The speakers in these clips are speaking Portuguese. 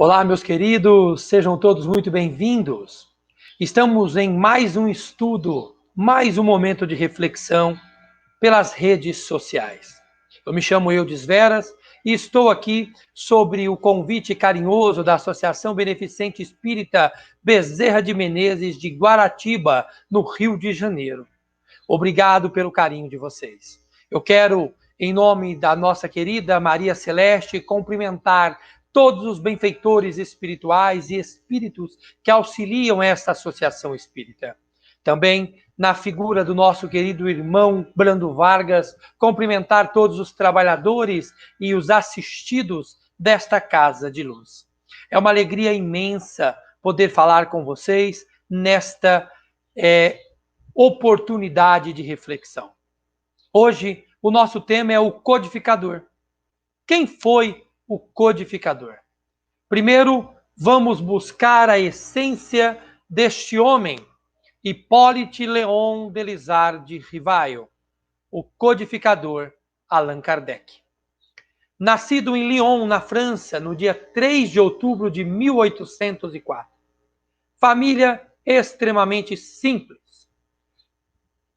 Olá, meus queridos, sejam todos muito bem-vindos. Estamos em mais um estudo, mais um momento de reflexão pelas redes sociais. Eu me chamo Eudes Veras e estou aqui sobre o convite carinhoso da Associação Beneficente Espírita Bezerra de Menezes de Guaratiba, no Rio de Janeiro. Obrigado pelo carinho de vocês. Eu quero, em nome da nossa querida Maria Celeste, cumprimentar todos os benfeitores espirituais e espíritos que auxiliam esta associação espírita. Também, na figura do nosso querido irmão Brando Vargas, cumprimentar todos os trabalhadores e os assistidos desta Casa de Luz. É uma alegria imensa poder falar com vocês nesta oportunidade de reflexão. Hoje, o nosso tema é o codificador. Quem foi o codificador? Primeiro, vamos buscar a essência deste homem, Hippolyte Léon Delisard de Rivail, o codificador Allan Kardec. Nascido em Lyon, na França, no dia 3 de outubro de 1804. Família extremamente simples,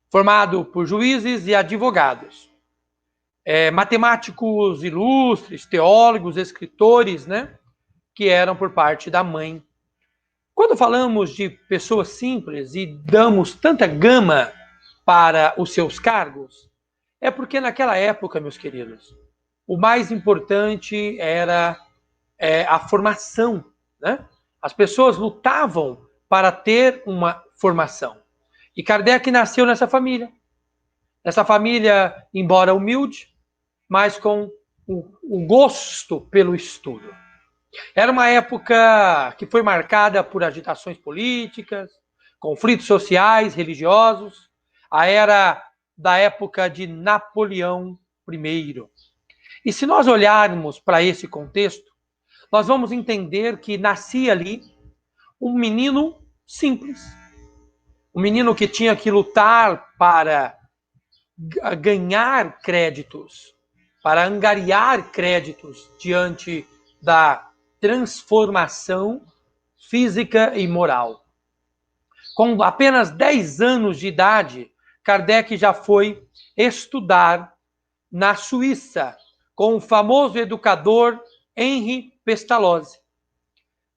formado por juízes e advogados. Matemáticos ilustres, teólogos, escritores, né? Que eram por parte da mãe. Quando falamos de pessoas simples e damos tanta gama para os seus cargos, é porque naquela época, meus queridos, o mais importante era a formação, né? As pessoas lutavam para ter uma formação. E Kardec nasceu nessa família. Essa família, embora humilde, mas com o gosto pelo estudo. Era uma época que foi marcada por agitações políticas, conflitos sociais, religiosos, a era da época de Napoleão I. E se nós olharmos para esse contexto, nós vamos entender que nascia ali um menino simples, um menino que tinha que lutar para ganhar créditos, para angariar créditos diante da transformação física e moral. Com apenas 10 anos de idade, Kardec já foi estudar na Suíça com o famoso educador Henri Pestalozzi,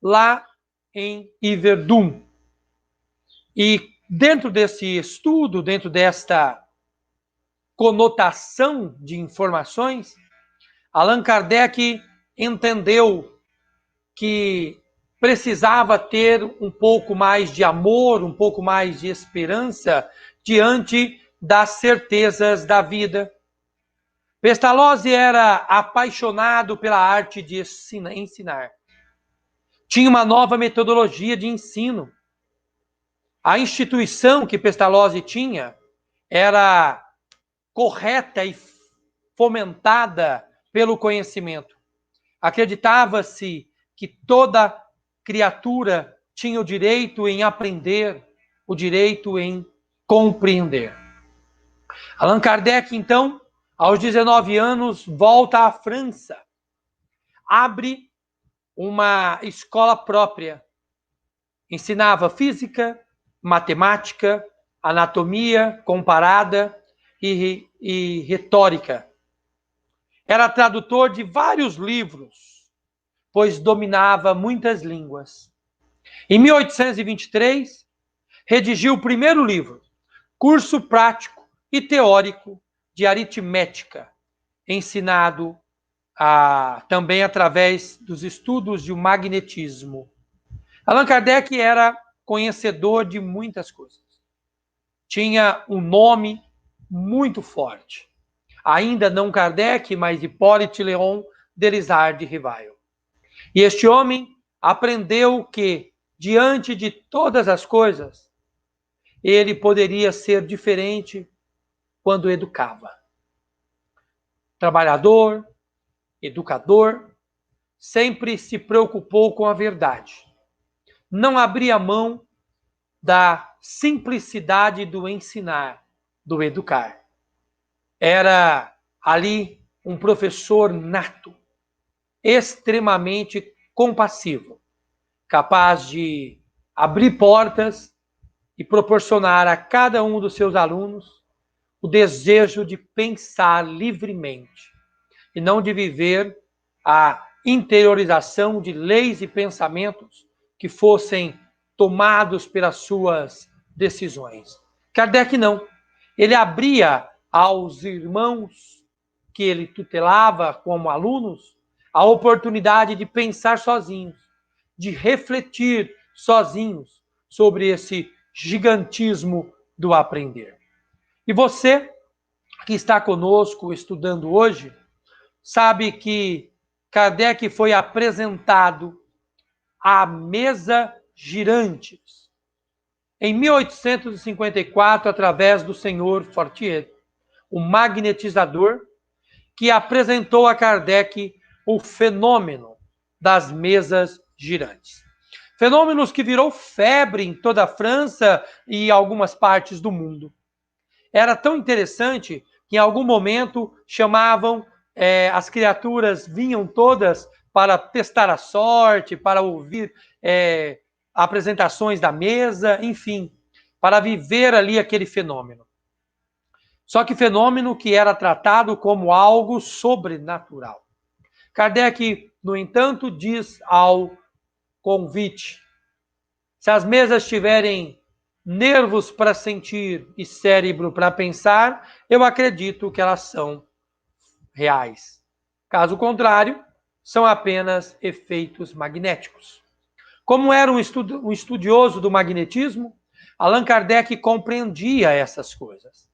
lá em Yverdun. E dentro desse estudo, dentro desta conotação de informações, Allan Kardec entendeu que precisava ter um pouco mais de amor, um pouco mais de esperança diante das certezas da vida. Pestalozzi era apaixonado pela arte de ensinar. Tinha uma nova metodologia de ensino. A instituição que Pestalozzi tinha era correta e fomentada pelo conhecimento. Acreditava-se que toda criatura tinha o direito em aprender, o direito em compreender. Allan Kardec, então, aos 19 anos, volta à França, abre uma escola própria, ensinava física, matemática, anatomia comparada e retórica. Era tradutor de vários livros, pois dominava muitas línguas. Em 1823, redigiu o primeiro livro, Curso Prático e Teórico de Aritmética, ensinado também através dos estudos de magnetismo. Allan Kardec era conhecedor de muitas coisas. Tinha um nome muito forte. Ainda não Kardec, mas Hippolyte Léon Delisard de Rivail. E este homem aprendeu que, diante de todas as coisas, ele poderia ser diferente quando educava. Trabalhador, educador, sempre se preocupou com a verdade. Não abria mão da simplicidade do ensinar, do educar. Era ali um professor nato, extremamente compassivo, capaz de abrir portas e proporcionar a cada um dos seus alunos o desejo de pensar livremente e não de viver a interiorização de leis e pensamentos que fossem tomados pelas suas decisões. Kardec não. Ele abria aos irmãos que ele tutelava como alunos a oportunidade de pensar sozinhos, de refletir sozinhos sobre esse gigantismo do aprender. E você que está conosco estudando hoje, sabe que Kardec foi apresentado à mesa girantes em 1854 através do senhor Fortier, o magnetizador, que apresentou a Kardec o fenômeno das mesas girantes. Fenômenos que virou febre em toda a França e algumas partes do mundo. Era tão interessante que em algum momento chamavam, as criaturas vinham todas para testar a sorte, para ouvir apresentações da mesa, enfim, para viver ali aquele fenômeno. Só que fenômeno que era tratado como algo sobrenatural. Kardec, no entanto, diz ao convite: se as mesas tiverem nervos para sentir e cérebro para pensar, eu acredito que elas são reais. Caso contrário, são apenas efeitos magnéticos. Como era um estudioso do magnetismo, Allan Kardec compreendia essas coisas.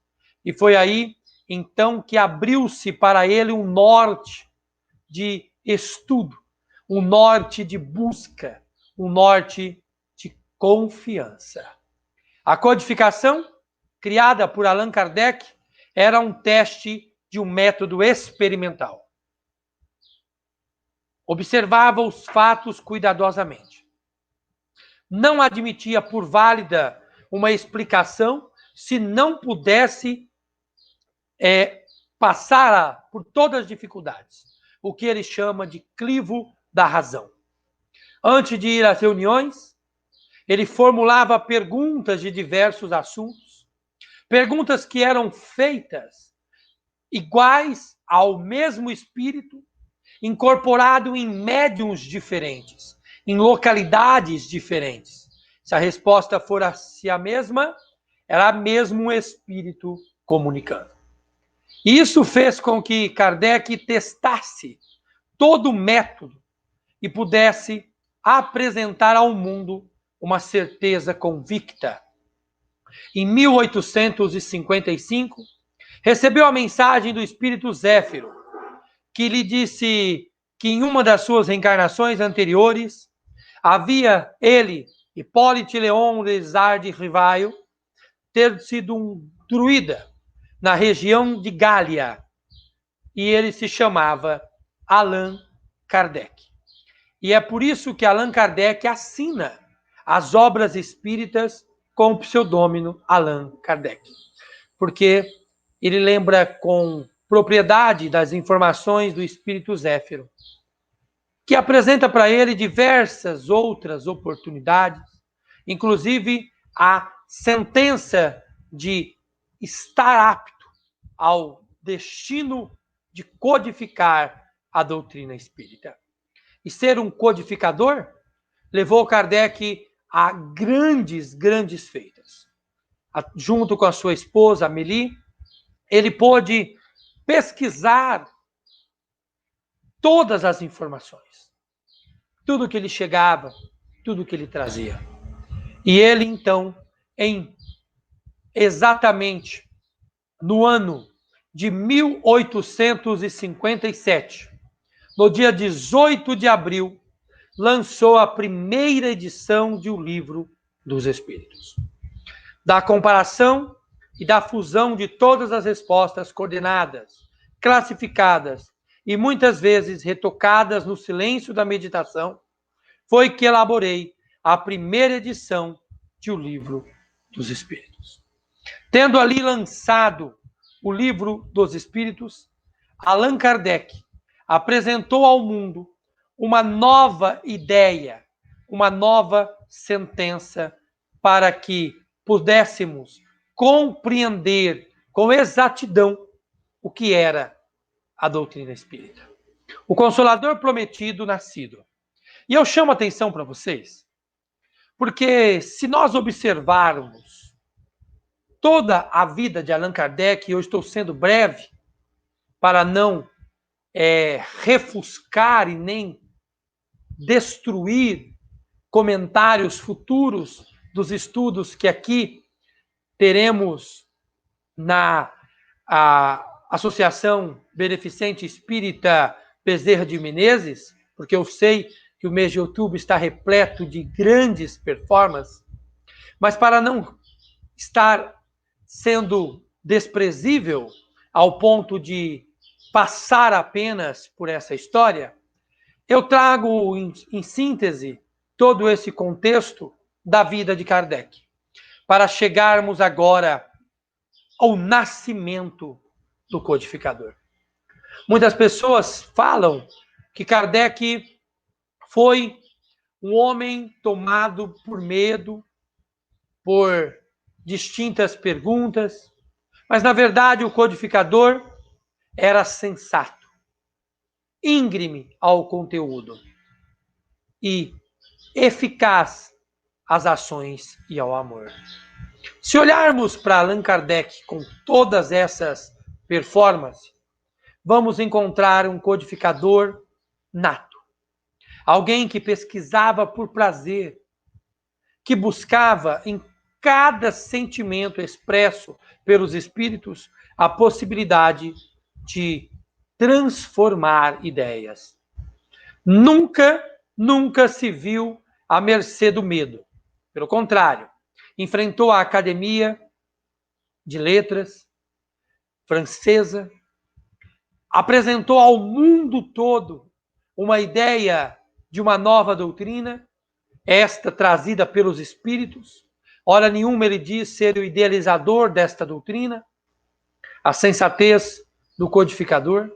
E foi aí, então, que abriu-se para ele um norte de estudo, um norte de busca, um norte de confiança. A codificação, criada por Allan Kardec, era um teste de um método experimental. Observava os fatos cuidadosamente. Não admitia por válida uma explicação se não pudesse passar por todas as dificuldades, o que ele chama de crivo da razão. Antes de ir às reuniões, ele formulava perguntas de diversos assuntos, perguntas que eram feitas iguais ao mesmo espírito, incorporado em médiums diferentes, em localidades diferentes. Se a resposta fosse a mesma, era mesmo um espírito comunicando. Isso fez com que Kardec testasse todo o método e pudesse apresentar ao mundo uma certeza convicta. Em 1855, recebeu a mensagem do espírito Zéfiro, que lhe disse que em uma das suas reencarnações anteriores, havia ele, Hippolyte Léon Lézard de Rivail, ter sido um druida na região de Gália, e ele se chamava Allan Kardec. E é por isso que Allan Kardec assina as obras espíritas com o pseudônimo Allan Kardec, porque ele lembra com propriedade das informações do espírito Zéfiro, que apresenta para ele diversas outras oportunidades, inclusive a sentença de estar apto ao destino de codificar a doutrina espírita. E ser um codificador levou Kardec a grandes feitas. Junto com a sua esposa, Amélie, ele pôde pesquisar todas as informações, tudo que ele chegava, tudo que ele trazia. E ele, então, exatamente no ano de 1857, no dia 18 de abril, lançou a primeira edição de O Livro dos Espíritos. Da comparação e da fusão de todas as respostas coordenadas, classificadas e muitas vezes retocadas no silêncio da meditação, foi que elaborei a primeira edição de O Livro dos Espíritos. Tendo ali lançado O Livro dos Espíritos, Allan Kardec apresentou ao mundo uma nova ideia, uma nova sentença para que pudéssemos compreender com exatidão o que era a doutrina espírita. O Consolador prometido nascido. E eu chamo a atenção para vocês, porque se nós observarmos toda a vida de Allan Kardec, e eu estou sendo breve para não refuscar e nem destruir comentários futuros dos estudos que aqui teremos na Associação Beneficente Espírita Bezerra de Menezes, porque eu sei que o mês de outubro está repleto de grandes performances, mas para não estar sendo desprezível ao ponto de passar apenas por essa história, eu trago em síntese todo esse contexto da vida de Kardec, para chegarmos agora ao nascimento do codificador. Muitas pessoas falam que Kardec foi um homem tomado por medo, por distintas perguntas, mas na verdade o codificador era sensato, íngreme ao conteúdo e eficaz às ações e ao amor. Se olharmos para Allan Kardec com todas essas performances, vamos encontrar um codificador nato. Alguém que pesquisava por prazer, que buscava em cada sentimento expresso pelos espíritos a possibilidade de transformar ideias. Nunca se viu à mercê do medo. Pelo contrário, enfrentou a Academia de Letras francesa, apresentou ao mundo todo uma ideia de uma nova doutrina, esta trazida pelos espíritos. Hora nenhuma ele diz ser o idealizador desta doutrina. A sensatez do codificador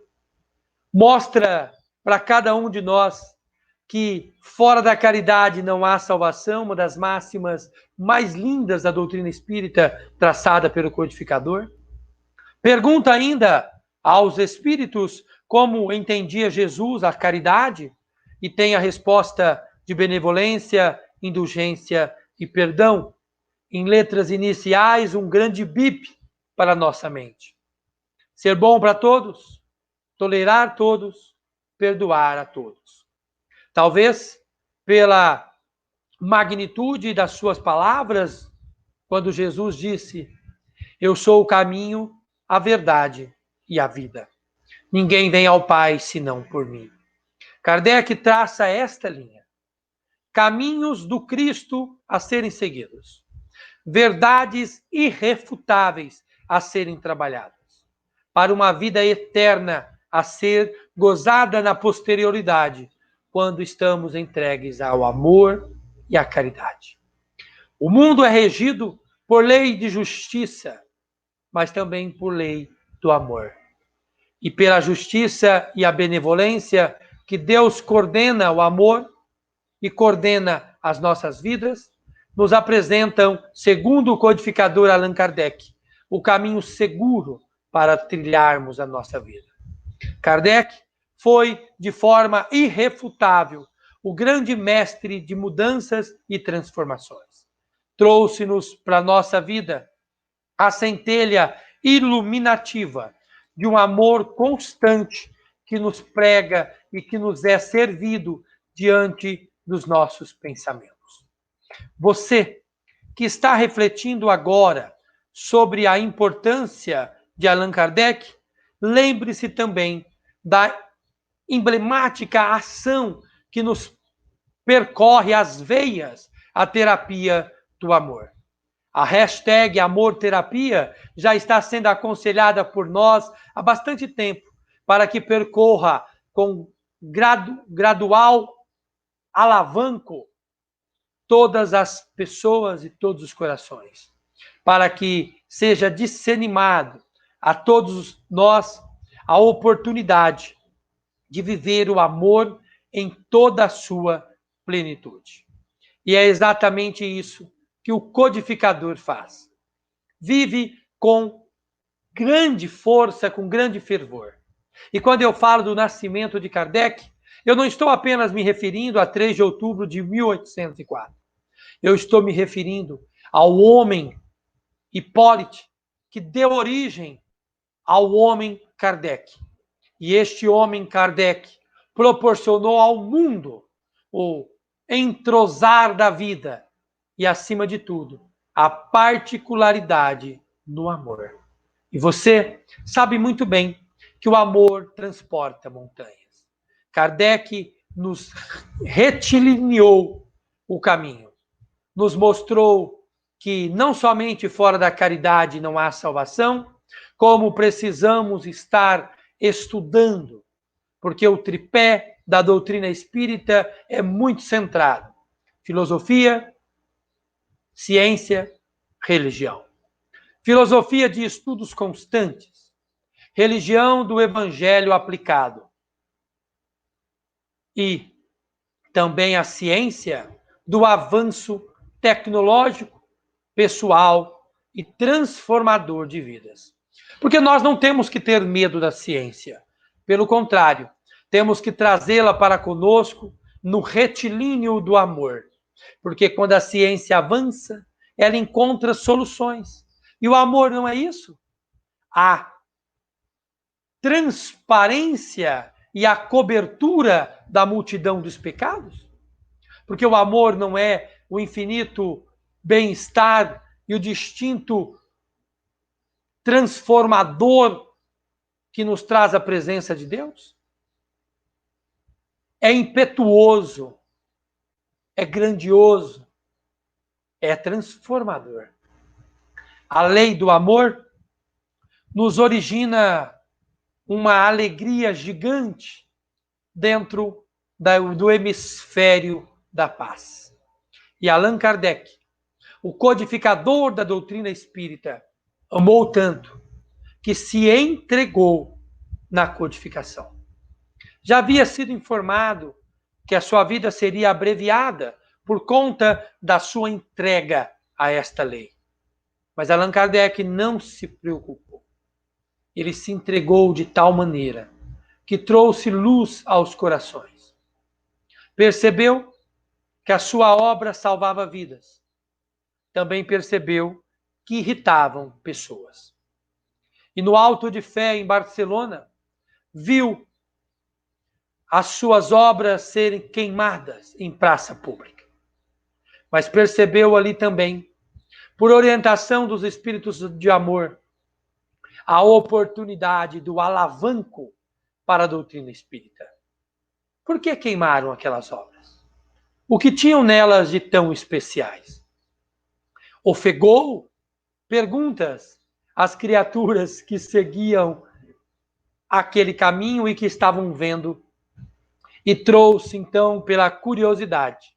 mostra para cada um de nós que fora da caridade não há salvação, uma das máximas mais lindas da doutrina espírita traçada pelo codificador. Pergunta ainda aos espíritos como entendia Jesus a caridade e tem a resposta de benevolência, indulgência e perdão. Em letras iniciais, um grande bip para a nossa mente. Ser bom para todos, tolerar todos, perdoar a todos. Talvez pela magnitude das suas palavras, quando Jesus disse: eu sou o caminho, a verdade e a vida. Ninguém vem ao Pai senão por mim. Kardec traça esta linha. Caminhos do Cristo a serem seguidos. Verdades irrefutáveis a serem trabalhadas. Para uma vida eterna a ser gozada na posterioridade, quando estamos entregues ao amor e à caridade. O mundo é regido por lei de justiça, mas também por lei do amor. E pela justiça e a benevolência que Deus coordena o amor e coordena as nossas vidas, nos apresentam, segundo o codificador Allan Kardec, o caminho seguro para trilharmos a nossa vida. Kardec foi, de forma irrefutável, o grande mestre de mudanças e transformações. Trouxe-nos para a nossa vida a centelha iluminativa de um amor constante que nos prega e que nos é servido diante dos nossos pensamentos. Você que está refletindo agora sobre a importância de Allan Kardec, lembre-se também da emblemática ação que nos percorre as veias, a terapia do amor. A hashtag Amor Terapia já está sendo aconselhada por nós há bastante tempo para que percorra com gradual alavanco todas as pessoas e todos os corações, para que seja disseminado a todos nós a oportunidade de viver o amor em toda a sua plenitude. E é exatamente isso que o codificador faz. Vive com grande força, com grande fervor. E quando eu falo do nascimento de Kardec, eu não estou apenas me referindo a 3 de outubro de 1804. Eu estou me referindo ao homem Hipólite, que deu origem ao homem Kardec. E este homem Kardec proporcionou ao mundo o entrosar da vida e, acima de tudo, a particularidade no amor. E você sabe muito bem que o amor transporta montanhas. Kardec nos retilineou o caminho, nos mostrou que não somente fora da caridade não há salvação, como precisamos estar estudando, porque o tripé da doutrina espírita é muito centrado: filosofia, ciência, religião. Filosofia de estudos constantes, religião do evangelho aplicado e também a ciência do avanço tecnológico, pessoal e transformador de vidas. Porque nós não temos que ter medo da ciência. Pelo contrário, temos que trazê-la para conosco no retilíneo do amor. Porque quando a ciência avança, ela encontra soluções. E o amor não é isso? A transparência e a cobertura da multidão dos pecados? Porque o amor não é o infinito bem-estar e o distinto transformador que nos traz a presença de Deus? É impetuoso, é grandioso, é transformador. A lei do amor nos origina uma alegria gigante dentro do hemisfério da paz. E Allan Kardec, o codificador da doutrina espírita, amou tanto que se entregou na codificação. Já havia sido informado que a sua vida seria abreviada por conta da sua entrega a esta lei. Mas Allan Kardec não se preocupou. Ele se entregou de tal maneira que trouxe luz aos corações. Percebeu que a sua obra salvava vidas. Também percebeu que irritavam pessoas. E no Alto de Fé, em Barcelona, viu as suas obras serem queimadas em praça pública. Mas percebeu ali também, por orientação dos espíritos de amor, a oportunidade do alavanco para a doutrina espírita. Por que queimaram aquelas obras? O que tinham nelas de tão especiais? Ofegou perguntas às criaturas que seguiam aquele caminho e que estavam vendo, e trouxe, então, pela curiosidade,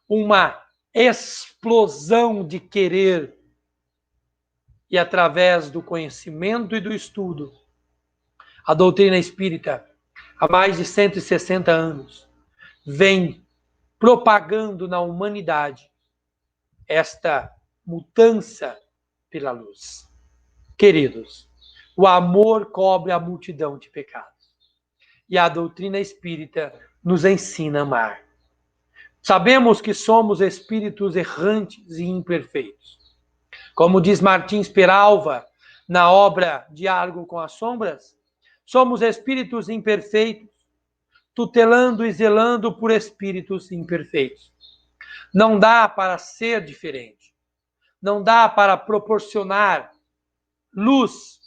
uma explosão de querer, e através do conhecimento e do estudo, a doutrina espírita, há mais de 160 anos, vem propagando na humanidade esta mudança pela luz. Queridos, o amor cobre a multidão de pecados. E a doutrina espírita nos ensina a amar. Sabemos que somos espíritos errantes e imperfeitos. Como diz Martins Peralva na obra Diálogo com as Sombras, somos espíritos imperfeitos, tutelando e zelando por espíritos imperfeitos. Não dá para ser diferente. Não dá para proporcionar luz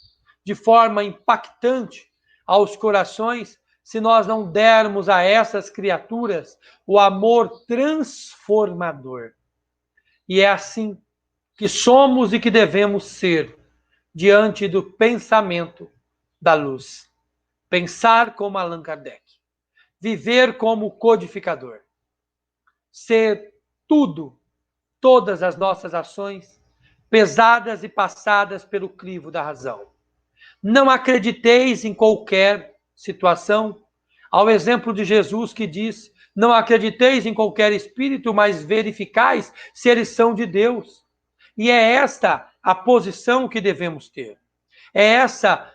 de forma impactante aos corações se nós não dermos a essas criaturas o amor transformador. E é assim que somos e que devemos ser diante do pensamento da luz. Pensar como Allan Kardec. Viver como codificador. Ser tudo, todas as nossas ações, pesadas e passadas pelo crivo da razão. Não acrediteis em qualquer situação Ao exemplo de Jesus que diz: não acrediteis em qualquer espírito, mas verificais se eles são de Deus. E é esta a posição que devemos ter. É essa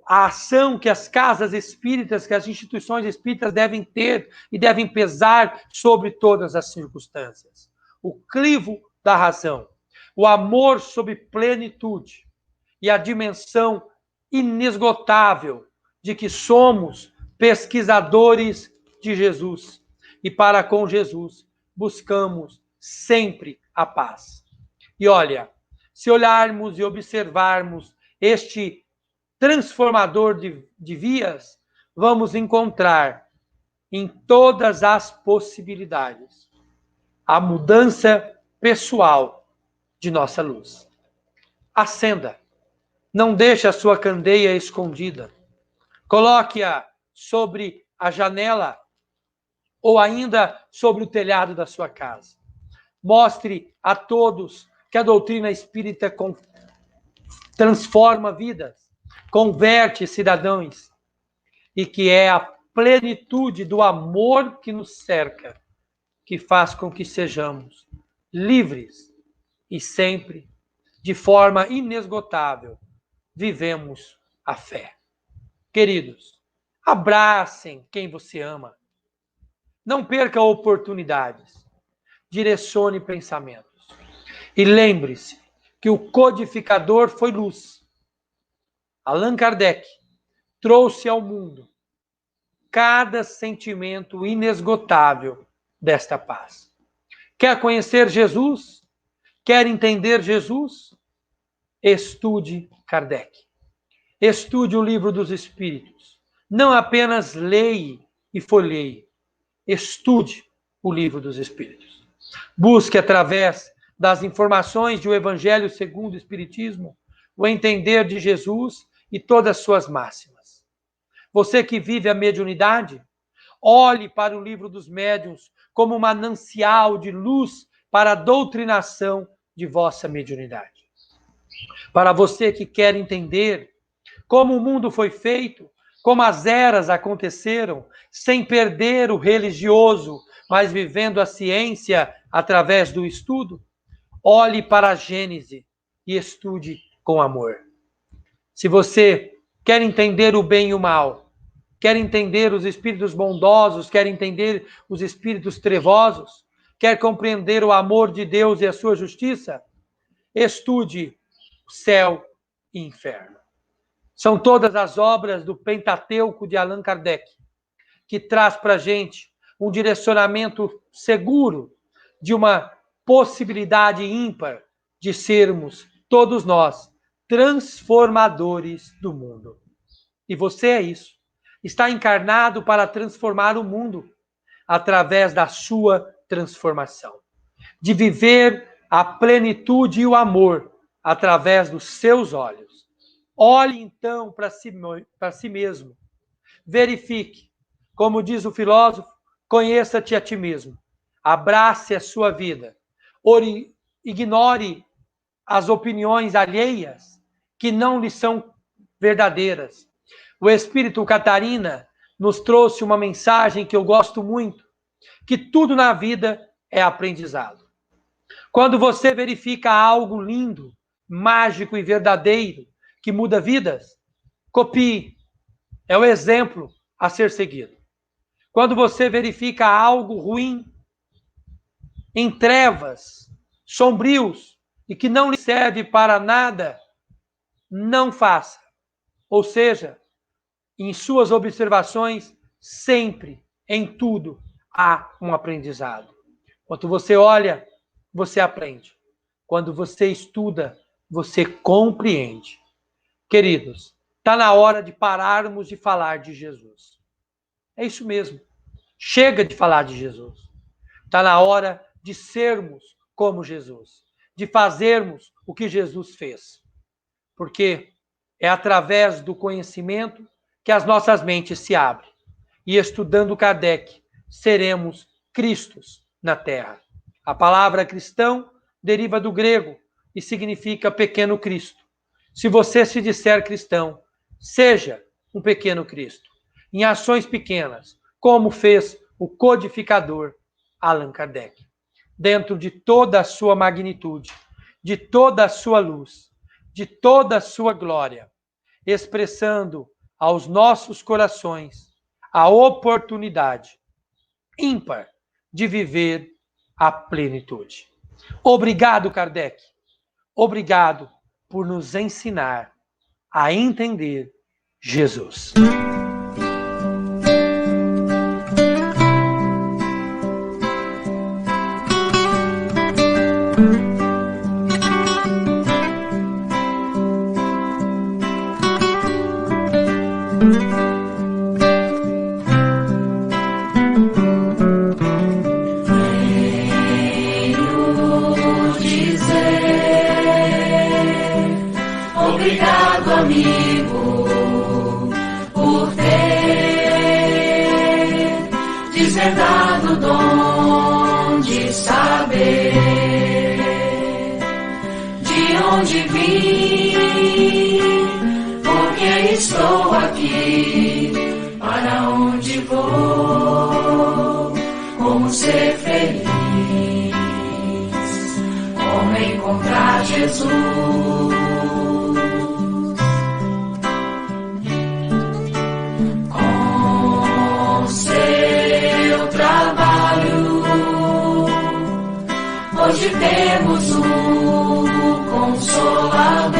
a ação que as casas espíritas, que as instituições espíritas devem ter e devem pesar sobre todas as circunstâncias. O crivo da razão, o amor sob plenitude e a dimensão inesgotável de que somos pesquisadores de Jesus. E para com Jesus buscamos sempre a paz. E olha, se olharmos e observarmos este transformador de vias, vamos encontrar em todas as possibilidades a mudança pessoal de nossa luz. Acenda. Não deixe a sua candeia escondida. Coloque-a sobre a janela ou ainda sobre o telhado da sua casa. Mostre a todos que a doutrina espírita transforma vidas, converte cidadãos e que é a plenitude do amor que nos cerca que faz com que sejamos livres e sempre, de forma inesgotável, vivemos a fé. Queridos, abracem quem você ama. Não perca oportunidades. Direcione pensamentos. E lembre-se que o codificador foi luz. Allan Kardec trouxe ao mundo cada sentimento inesgotável desta paz. Quer conhecer Jesus? Quer entender Jesus? Estude Kardec. Estude o Livro dos Espíritos. Não apenas leia e folheie. Estude o Livro dos Espíritos. Busque, através das informações do Evangelho segundo o Espiritismo, o entender de Jesus e todas as suas máximas. Você que vive a mediunidade, olhe para o Livro dos Médiuns como um manancial de luz para a doutrinação de vossa mediunidade. Para você que quer entender como o mundo foi feito, como as eras aconteceram, sem perder o religioso, mas vivendo a ciência através do estudo, olhe para a Gênese e estude com amor. Se você quer entender o bem e o mal, quer entender os espíritos bondosos, quer entender os espíritos trevosos, quer compreender o amor de Deus e a sua justiça, estude céu e inferno. São todas as obras do Pentateuco de Allan Kardec, que traz para a gente um direcionamento seguro de uma possibilidade ímpar de sermos, todos nós, transformadores do mundo. E você é isso. Está encarnado para transformar o mundo através da sua transformação. De viver a plenitude e o amor através dos seus olhos. Olhe então para si mesmo. Verifique. Como diz o filósofo, conheça-te a ti mesmo. Abrace a sua vida. Ignore as opiniões alheias que não lhe são verdadeiras. O Espírito Catarina nos trouxe uma mensagem que eu gosto muito, que tudo na vida é aprendizado. Quando você verifica algo lindo, mágico e verdadeiro, que muda vidas, copie. É o exemplo a ser seguido. Quando você verifica algo ruim, em trevas, sombrios, e que não lhe serve para nada, não faça. Ou seja, em suas observações, sempre, em tudo, há um aprendizado. Quando você olha, você aprende. Quando você estuda, você compreende. Queridos, está na hora de pararmos de falar de Jesus. É isso mesmo. Chega de falar de Jesus. Está na hora de sermos como Jesus. De fazermos o que Jesus fez. Porque é através do conhecimento que as nossas mentes se abrem. E estudando Kardec, seremos Cristos na Terra. A palavra cristão deriva do grego e significa pequeno Cristo. Se você se disser cristão, seja um pequeno Cristo. em ações pequenas, como fez o codificador Allan Kardec, dentro de toda a sua magnitude, de toda a sua luz, de toda a sua glória, expressando aos nossos corações a oportunidade ímpar de viver a plenitude. Obrigado, Kardec. Obrigado por nos ensinar a entender Jesus. Obrigado, amigo, por ter desvendado o dom de saber de onde vim, porque estou aqui, para onde vou, como ser feliz, como encontrar Jesus. Hoje temos um Consolador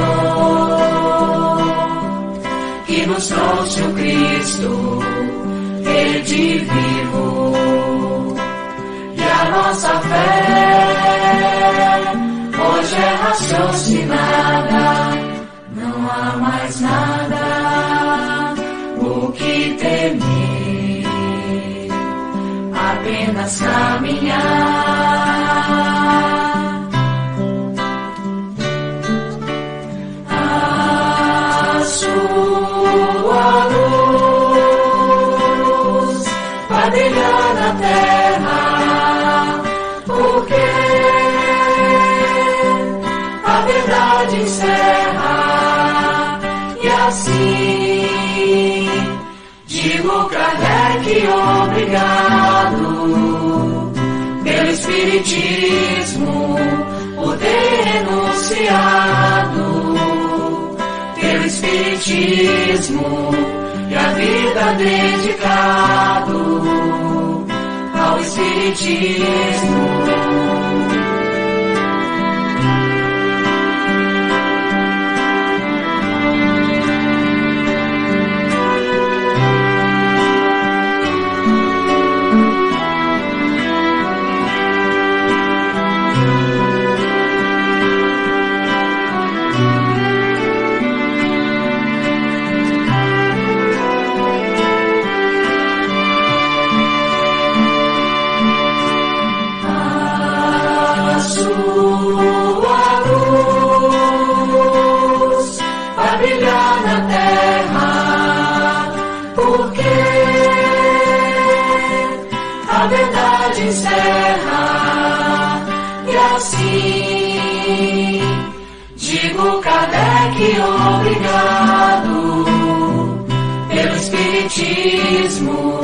que nos trouxe o Cristo, rede vivo, e a nossa fé hoje é raciocinada. Não há mais nada o que temer, apenas caminhar. A sua luz vai brilhar na terra, porque a verdade encerra, e assim digo, Kardec, obrigado pelo Espiritismo, por ter renunciado, pelo Espiritismo e a vida dedicado ao Espiritismo. Encerra, e assim digo, Kardec, obrigado pelo Espiritismo,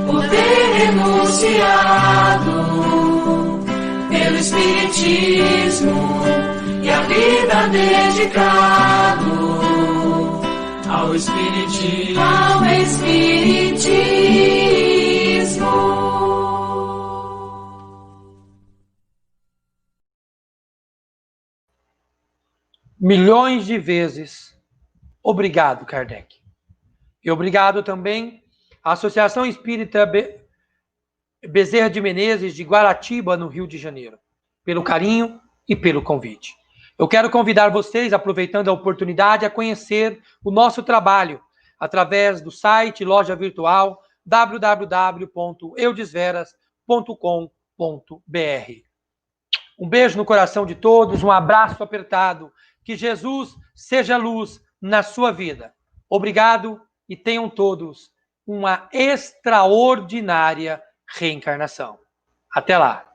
por ter renunciado, pelo Espiritismo e a vida dedicado ao Espiritismo, ao Espiritismo. Milhões de vezes, obrigado, Kardec. E obrigado também à Associação Espírita Bezerra de Menezes, de Guaratiba, no Rio de Janeiro, pelo carinho e pelo convite. Eu quero convidar vocês, aproveitando a oportunidade, a conhecer o nosso trabalho através do site loja virtual www.eudesveras.com.br. Um beijo no coração de todos, um abraço apertado. Que Jesus seja luz na sua vida. Obrigado e tenham todos uma extraordinária reencarnação. Até lá.